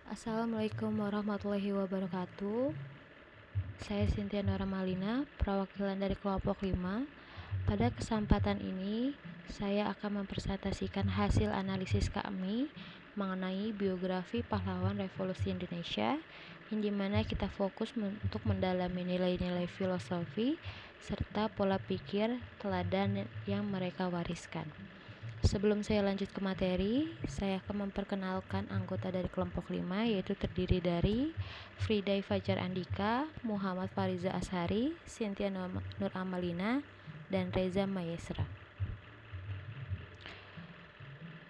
Assalamualaikum warahmatullahi wabarakatuh. Saya Cynthia Nora Malina, perwakilan dari kelompok 5. Pada kesempatan ini, saya akan mempresentasikan hasil analisis kami mengenai biografi pahlawan revolusi Indonesia, yang dimana kita fokus untuk mendalami nilai-nilai filosofi serta pola pikir teladan yang mereka wariskan. Sebelum saya lanjut ke materi, saya akan memperkenalkan anggota dari kelompok 5, yaitu terdiri dari Friday Fajar Andika, Muhammad Fariza Ashari, Cynthia Nur Amalina, dan Reza Mayesra.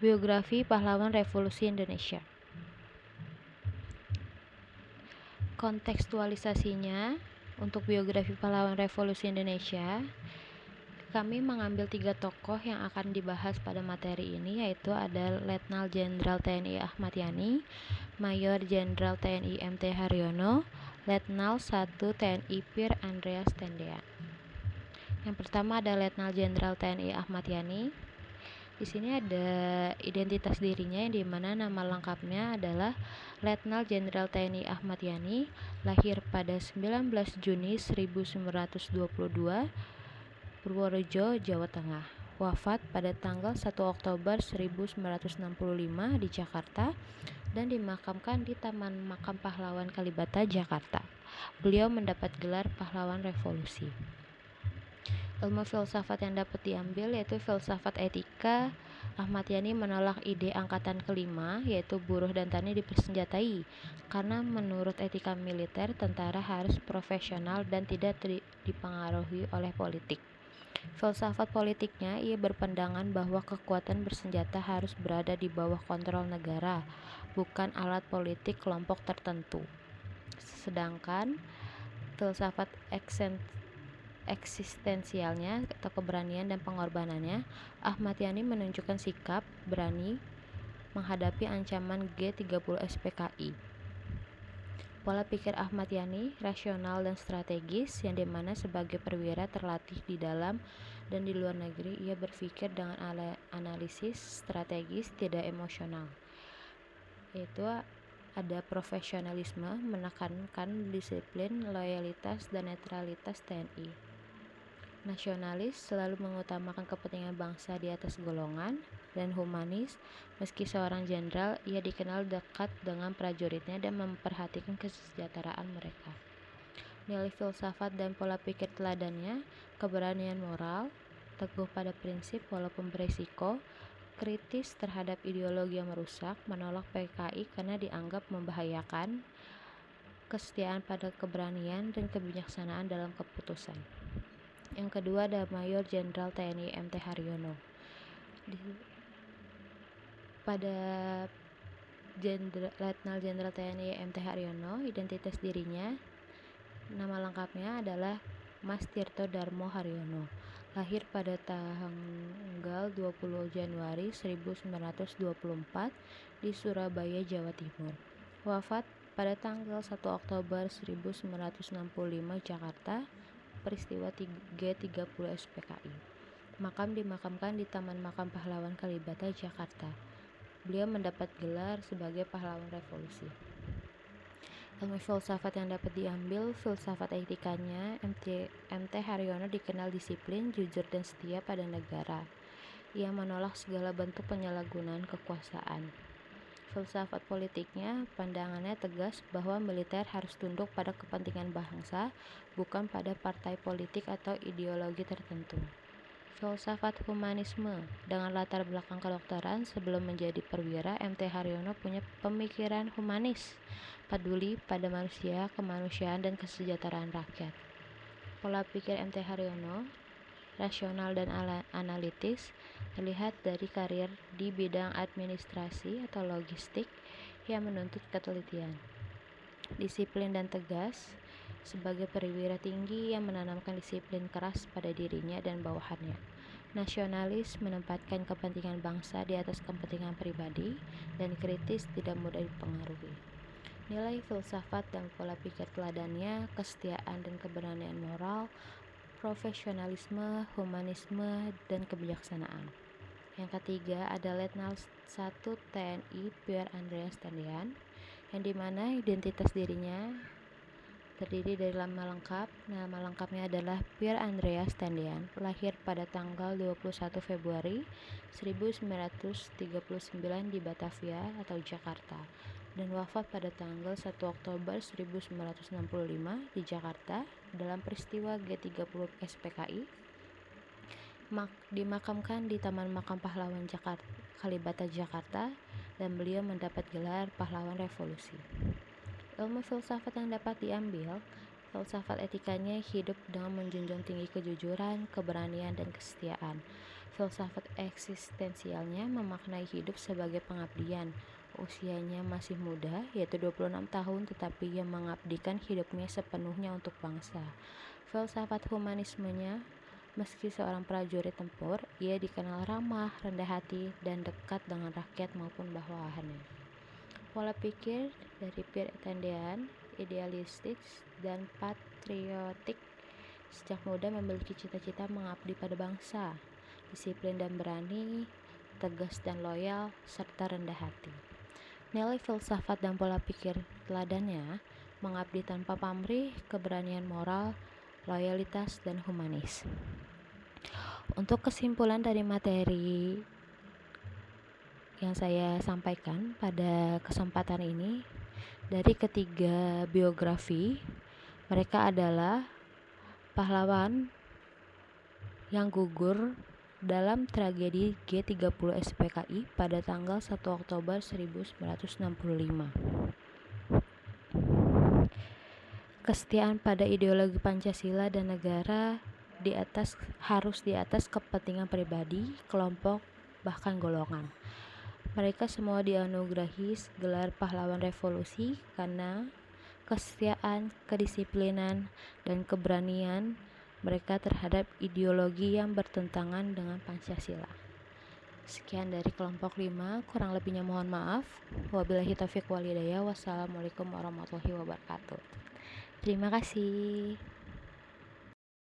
Biografi Pahlawan Revolusi Indonesia. Kontekstualisasinya untuk biografi pahlawan revolusi Indonesia, kami mengambil 3 tokoh yang akan dibahas pada materi ini, yaitu ada Letnan Jenderal TNI Ahmad Yani, Mayor Jenderal TNI MT Haryono, Letnan 1 TNI Pir Andreas Tendean. Yang pertama ada Letnan Jenderal TNI Ahmad Yani. Di sini ada identitas dirinya, yang dimana nama lengkapnya adalah Letnan Jenderal TNI Ahmad Yani, lahir pada 19 Juni 1922, Purworejo, Jawa Tengah. Wafat pada tanggal 1 Oktober 1965 di Jakarta dan dimakamkan di Taman Makam Pahlawan Kalibata, Jakarta. Beliau mendapat gelar pahlawan revolusi. Ilmu filsafat yang dapat diambil yaitu filsafat etika. Ahmad Yani menolak ide angkatan kelima, yaitu buruh dan tani dipersenjatai, karena menurut etika militer, tentara harus profesional dan tidak dipengaruhi oleh politik. Filsafat politiknya, ia berpandangan bahwa kekuatan bersenjata harus berada di bawah kontrol negara, bukan alat politik kelompok tertentu. Sedangkan filsafat eksistensialnya atau keberanian dan pengorbanannya, Ahmad Yani menunjukkan sikap berani menghadapi ancaman G30 SPKI. Pola pikir Ahmad Yani rasional dan strategis, yang dimana sebagai perwira terlatih di dalam dan di luar negeri, ia berpikir dengan analisis strategis, tidak emosional. Yaitu ada profesionalisme, menekankan disiplin, loyalitas, dan netralitas TNI. Nasionalis, selalu mengutamakan kepentingan bangsa di atas golongan, dan humanis, meski seorang jenderal, ia dikenal dekat dengan prajuritnya dan memperhatikan kesejahteraan mereka. Nilai filsafat dan pola pikir teladannya, keberanian moral, teguh pada prinsip walaupun beresiko, kritis terhadap ideologi yang merusak, menolak PKI karena dianggap membahayakan, kesetiaan pada keberanian dan kebijaksanaan dalam keputusan. Yang kedua ada Mayor Jenderal TNI MT Haryono. Pada Letnan Jenderal TNI MT Haryono, identitas dirinya, nama lengkapnya adalah Mas Tirto Darmo Haryono, lahir pada tanggal 20 Januari 1924 di Surabaya, Jawa Timur. Wafat pada tanggal 1 Oktober 1965 Jakarta, peristiwa G30 SPKI. Makam dimakamkan di Taman Makam Pahlawan Kalibata, Jakarta. Beliau mendapat gelar sebagai pahlawan revolusi. Ilmu filsafat yang dapat diambil, filsafat etikanya, MT Haryono dikenal disiplin, jujur, dan setia pada negara. Ia menolak segala bentuk penyalahgunaan kekuasaan. Filsafat politiknya, pandangannya tegas bahwa militer harus tunduk pada kepentingan bangsa, bukan pada partai politik atau ideologi tertentu. Filsafat humanisme, dengan latar belakang kedokteran, sebelum menjadi perwira, MT Haryono punya pemikiran humanis, peduli pada manusia, kemanusiaan, dan kesejahteraan rakyat. Pola pikir MT Haryono rasional dan analitis, terlihat dari karir di bidang administrasi atau logistik yang menuntut ketelitian, disiplin dan tegas. Sebagai perwira tinggi yang menanamkan disiplin keras pada dirinya dan bawahannya. Nasionalis, menempatkan kepentingan bangsa di atas kepentingan pribadi, dan kritis, tidak mudah dipengaruhi. Nilai filsafat dan pola pikir teladannya, kesetiaan dan keberanian moral, profesionalisme, humanisme, dan kebijaksanaan. Yang ketiga ada Letnan 1 TNI Pir Andreas Tendean. yang dimana identitas dirinya terdiri dari nama lengkap. Nama lengkapnya adalah Pierre Andreas Tendean, lahir pada tanggal 21 Februari 1939 di Batavia atau Jakarta, dan wafat pada tanggal 1 Oktober 1965 di Jakarta dalam peristiwa G30 SPKI. Dimakamkan di Taman Makam Pahlawan Jakarta, Kalibata, Jakarta, dan beliau mendapat gelar Pahlawan Revolusi. Ilmu filsafat yang dapat diambil, filsafat etikanya hidup dengan menjunjung tinggi kejujuran, keberanian, dan kesetiaan. Filsafat eksistensialnya memaknai hidup sebagai pengabdian. Usianya masih muda, yaitu 26 tahun, tetapi ia mengabdikan hidupnya sepenuhnya untuk bangsa. Filsafat humanismenya, meski seorang prajurit tempur, ia dikenal ramah, rendah hati, dan dekat dengan rakyat maupun bawahannya. Pola pikir dari Pierre Tendean idealistis dan patriotik. Sejak muda memiliki cita-cita mengabdi pada bangsa, disiplin dan berani, tegas dan loyal, serta rendah hati. Nilai filsafat dan pola pikir teladannya mengabdi tanpa pamrih, keberanian moral, loyalitas, dan humanis. Untuk kesimpulan dari materi yang saya sampaikan pada kesempatan ini, dari ketiga biografi, mereka adalah pahlawan yang gugur dalam tragedi G30 SPKI pada tanggal 1 Oktober 1965. Kesetiaan pada ideologi Pancasila dan negara harus di atas kepentingan pribadi, kelompok, bahkan golongan. Mereka semua dianugerahi gelar pahlawan revolusi karena kesetiaan, kedisiplinan, dan keberanian mereka terhadap ideologi yang bertentangan dengan Pancasila. Sekian dari kelompok 5, kurang lebihnya mohon maaf. Wabillahi taufiq wal hidayah. Wassalamualaikum warahmatullahi wabarakatuh. Terima kasih.